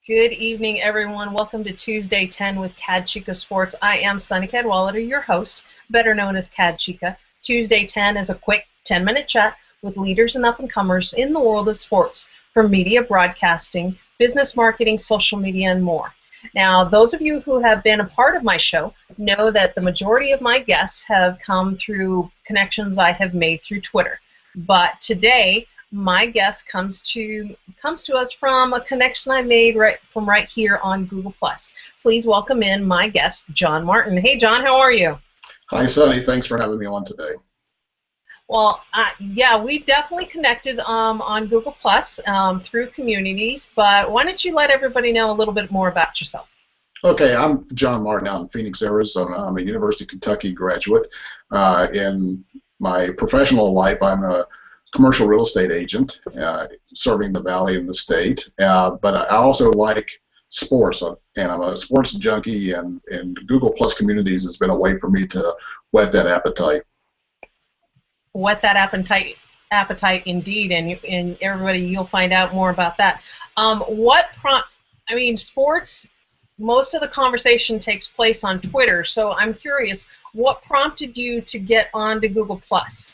Good evening, everyone. Welcome to Tuesday 10 with CadChica Sports. I am Sunny Cadwallader, your host, better known as CadChica. Tuesday 10 is a quick 10-minute chat with leaders and up-and-comers in the world of sports, from media broadcasting, business marketing, social media, and more. Now, those of you who have been a part of my show know that the majority of my guests have come through connections I have made through Twitter. But today, my guest comes to us from a connection I made right here on Google+. Please welcome in my guest, John Martin. Hey, John, how are you? Hi, Sunny. Thanks for having me on today. Well, yeah, we definitely connected on Google+ through communities, but why don't you let everybody know a little bit more about yourself? Okay, I'm John Martin out in Phoenix, Arizona. I'm a University of Kentucky graduate. In my professional life, I'm a commercial real estate agent serving the Valley and the state, but I also like sports, and I'm a sports junkie, and Google Plus communities has been a way for me to whet that appetite. Whet that appetite indeed, and everybody, you'll find out more about that. Sports, most of the conversation takes place on Twitter, so I'm curious, what prompted you to get onto Google Plus?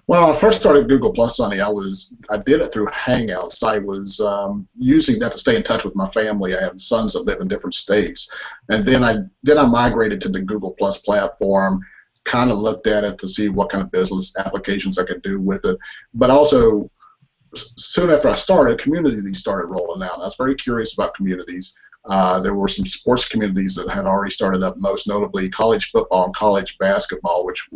Well, I first started Google Plus, Sunny. I did it through Hangouts. I was using that to stay in touch with my family. I have sons that live in different states, and then I migrated to the Google Plus platform. Kind of looked at it to see what kind of business applications I could do with it, but also soon after I started, communities started rolling out. I was very curious about communities. There were some sports communities that had already started up, most notably college football and college basketball, which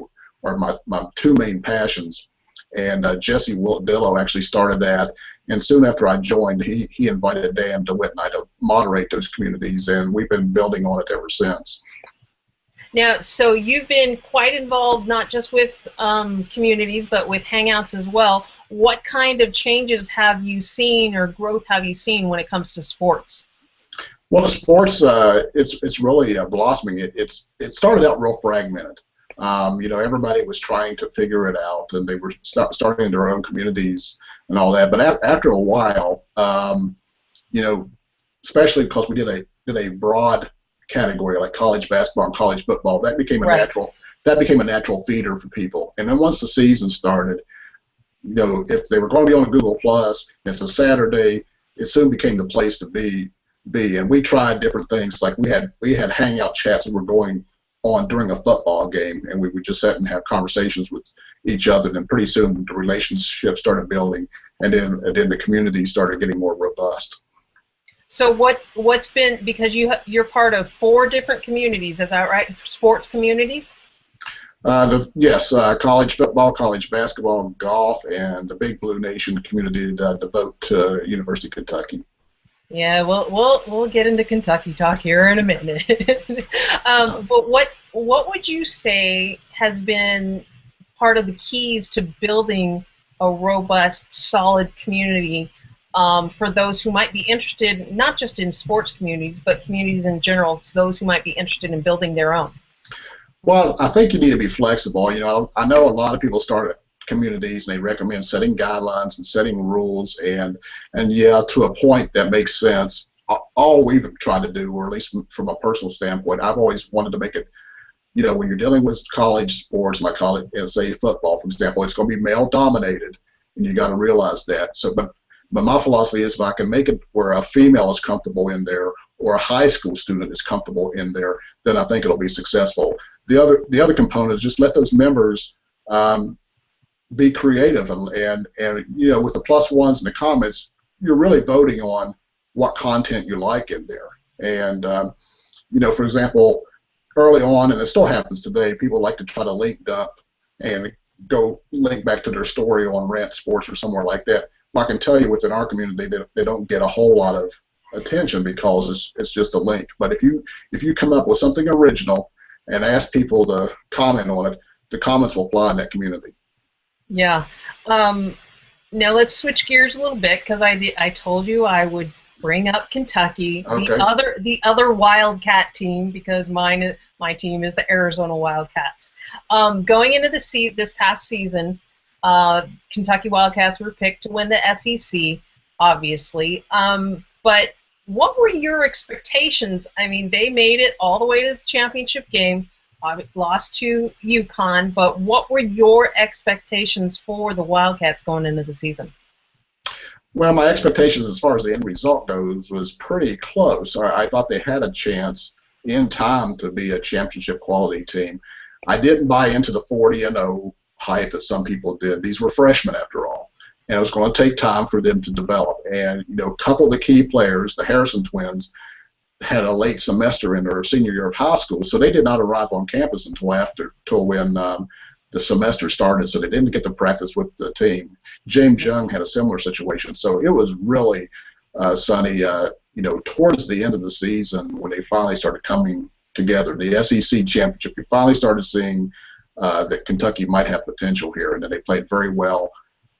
are my two main passions. And Jesse Dillo actually started that, and soon after I joined, he invited Dan DeWitt and I to moderate those communities, and we've been building on it ever since. Now, so you've been quite involved not just with communities, but with Hangouts as well. What kind of changes have you seen, or growth have you seen when it comes to sports? Well, the sports, it's really blossoming. It started out real fragmented. Everybody was trying to figure it out, and they were starting their own communities and all that. But after a while, especially because we did a broad category like college basketball and college football, that became a natural feeder for people. And then once the season started, if they were going to be on Google Plus, it's a Saturday, it soon became the place to be. And we tried different things. Like we had hangout chats that were going on during a football game, and we would just sit and have conversations with each other, and pretty soon the relationship started building, and then the community started getting more robust. So what's been, because you're part of 4 different communities, is that right? Sports communities? Yes, college football, college basketball, golf, and the Big Blue Nation community that devote to University of Kentucky. Yeah, we'll get into Kentucky talk here in a minute. But what would you say has been part of the keys to building a robust, solid community for those who might be interested, not just in sports communities, but communities in general, to those who might be interested in building their own? Well, I think you need to be flexible. I know a lot of people start communities, and they recommend setting guidelines and setting rules, and yeah, to a point that makes sense. All we've tried to do, or at least from a personal standpoint, I've always wanted to make it, when you're dealing with college sports, like college, say football, for example, it's going to be male dominated, and you got to realize that. So, but my philosophy is, if I can make it where a female is comfortable in there, or a high school student is comfortable in there, then I think it'll be successful. The other component is just let those members be creative, and with the plus ones and the comments, you're really voting on what content you like in there. And for example, early on, and it still happens today, people like to try to link dump and go link back to their story on Rant Sports or somewhere like that. I can tell you, within our community, they don't get a whole lot of attention because it's just a link. But if you come up with something original and ask people to comment on it, the comments will fly in that community. Yeah. Now let's switch gears a little bit, because I told you I would bring up Kentucky, okay. the other Wildcat team, because my team is the Arizona Wildcats. Going into this past season, Kentucky Wildcats were picked to win the SEC, obviously. But What were your expectations? I mean, they made it all the way to the championship game, lost to UConn, but what were your expectations for the Wildcats going into the season? Well, my expectations as far as the end result goes was pretty close. I thought they had a chance in time to be a championship quality team. I didn't buy into the 40-0 hype that some people did. These were freshmen after all, and it was going to take time for them to develop. And a couple of the key players, the Harrison twins, had a late semester in their senior year of high school, so they did not arrive on campus until when the semester started, so they didn't get to practice with the team. James Young had a similar situation, so it was really sunny. Towards the end of the season, when they finally started coming together, the SEC championship, you finally started seeing that Kentucky might have potential here, and then they played very well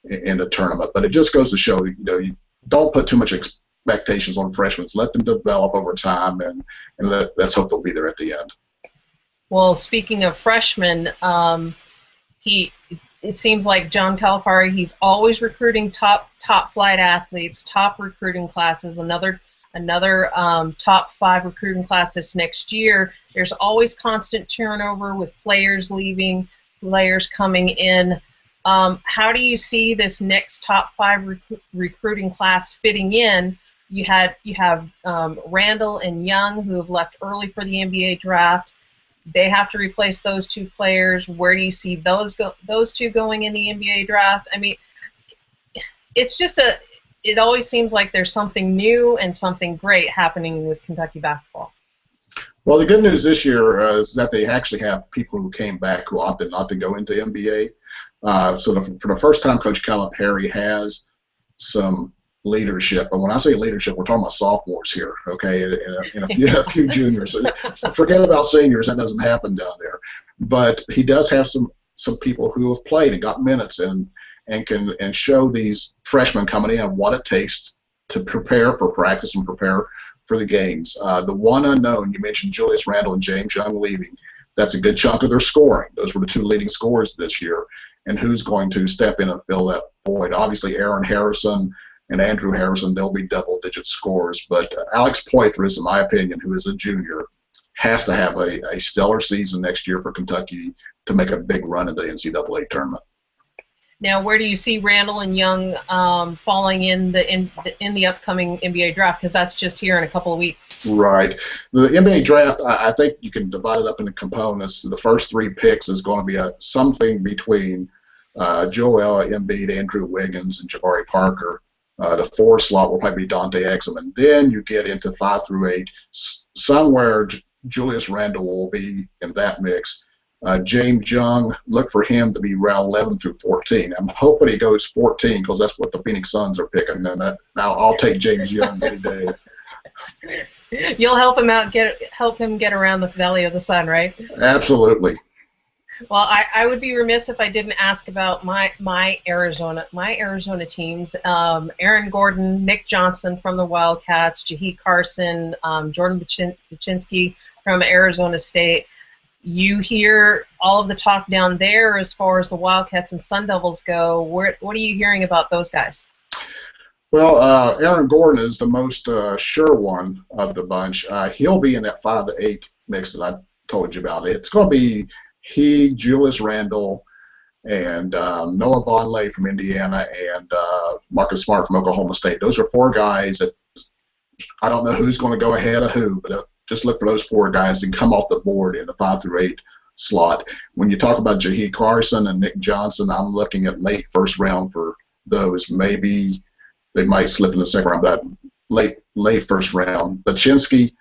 in the tournament. But it just goes to show, you don't put too much expectations on freshmen. Let them develop over time, and let's hope they'll be there at the end. Well, speaking of freshmen, it seems like John Calipari, he's always recruiting top flight athletes, top recruiting classes, another top 5 recruiting class this next year. There's always constant turnover with players leaving, players coming in. How do you see this next top 5 recruiting class fitting in? You have Randall and Young, who have left early for the NBA draft. They have to replace those 2 players. Where do you see those 2 going in the NBA draft? I mean, it's just it always seems like there's something new and something great happening with Kentucky basketball. Well, the good news this year is that they actually have people who came back who opted not to go into NBA. So for the first time, Coach Calipari has some leadership. And when I say leadership, we're talking about sophomores here, okay, and a few juniors. Forget about seniors. That doesn't happen down there. But he does have some people who have played and got minutes and can show these freshmen coming in what it takes to prepare for practice and prepare for the games. The one unknown, you mentioned Julius Randle and James Young leaving. That's a good chunk of their scoring. Those were the 2 leading scorers this year. And who's going to step in and fill that void? Obviously, Aaron Harrison and Andrew Harrison, they'll be double-digit scorers. But Alex Poythress, in my opinion, who is a junior, has to have a stellar season next year for Kentucky to make a big run in the NCAA tournament. Now, where do you see Randall and Young falling in the upcoming NBA draft? Because that's just here in a couple of weeks. Right. The NBA draft, I think you can divide it up into components. The first 3 picks is going to be something between Joel Embiid, Andrew Wiggins, and Jabari Parker. The 4 slot will probably be Dante Exum. And then you get into 5 through 8. Somewhere Julius Randle will be in that mix. James Young, look for him to be around 11 through 14. I'm hoping he goes 14 because that's what the Phoenix Suns are picking. And I'll take James Young any day. You'll help him out, help him get around the Valley of the Sun, right? Absolutely. Well, I would be remiss if I didn't ask about my Arizona teams. Aaron Gordon, Nick Johnson from the Wildcats, Jahi Carson, Jordan Baczynski from Arizona State. You hear all of the talk down there as far as the Wildcats and Sun Devils go. What are you hearing about those guys? Well, Aaron Gordon is the most sure one of the bunch. He'll be in that 5 to 8 mix that I told you about. It's going to be he, Julius Randle, and Noah Vonleh from Indiana, and Marcus Smart from Oklahoma State. Those are 4 guys that I don't know who's going to go ahead of who, but just look for those 4 guys to come off the board in the 5 through 8 slot. When you talk about Jahi Carson and Nick Johnson, I'm looking at late first round for those. Maybe they might slip in the second round, but late first round. Baczynski,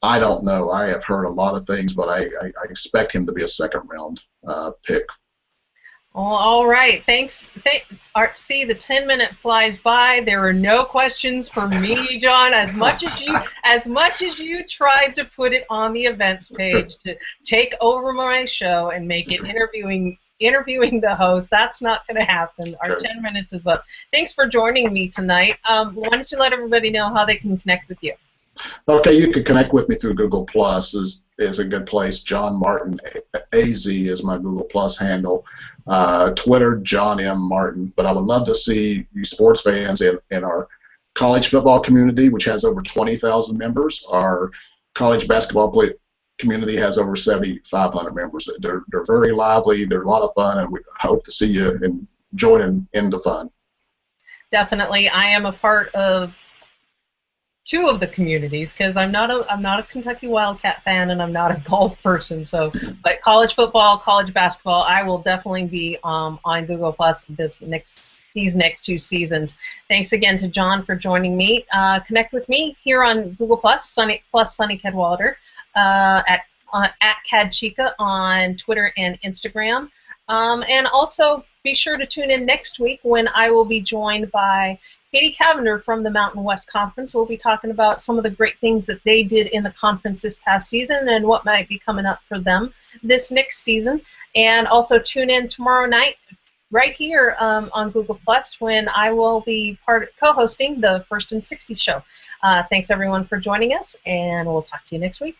I don't know. I have heard a lot of things, but I expect him to be a second round pick. Well, all right. Thanks. See, the 10-minute flies by. There were no questions for me, John. As much as you tried to put it on the events page to take over my show and make it interviewing the host, that's not going to happen. Our 10 minutes is up. Thanks for joining me tonight. Why don't you let everybody know how they can connect with you? Okay, you can connect with me through Google Plus is a good place. John Martin AZ is my Google Plus handle. Twitter, John M. Martin. But I would love to see you sports fans and our college football community, which has over 20,000 members. Our college basketball community has over 7,500 members. They're very lively. They're a lot of fun, and we hope to see you and join in the fun. Definitely, I am a part of two of the communities because I'm not a Kentucky Wildcat fan and I'm not a golf person. So, but college football, college basketball, I will definitely be on Google Plus these next 2 seasons. Thanks again to John for joining me. Connect with me here on Google Plus, Sunny Cadwallader, at CadChica on Twitter and Instagram. And also be sure to tune in next week when I will be joined by Katie Cavender from the Mountain West Conference. We'll be talking about some of the great things that they did in the conference this past season and what might be coming up for them this next season. And also tune in tomorrow night right here on Google Plus when I will be co-hosting the First and 60 show. Thanks everyone for joining us, and we'll talk to you next week.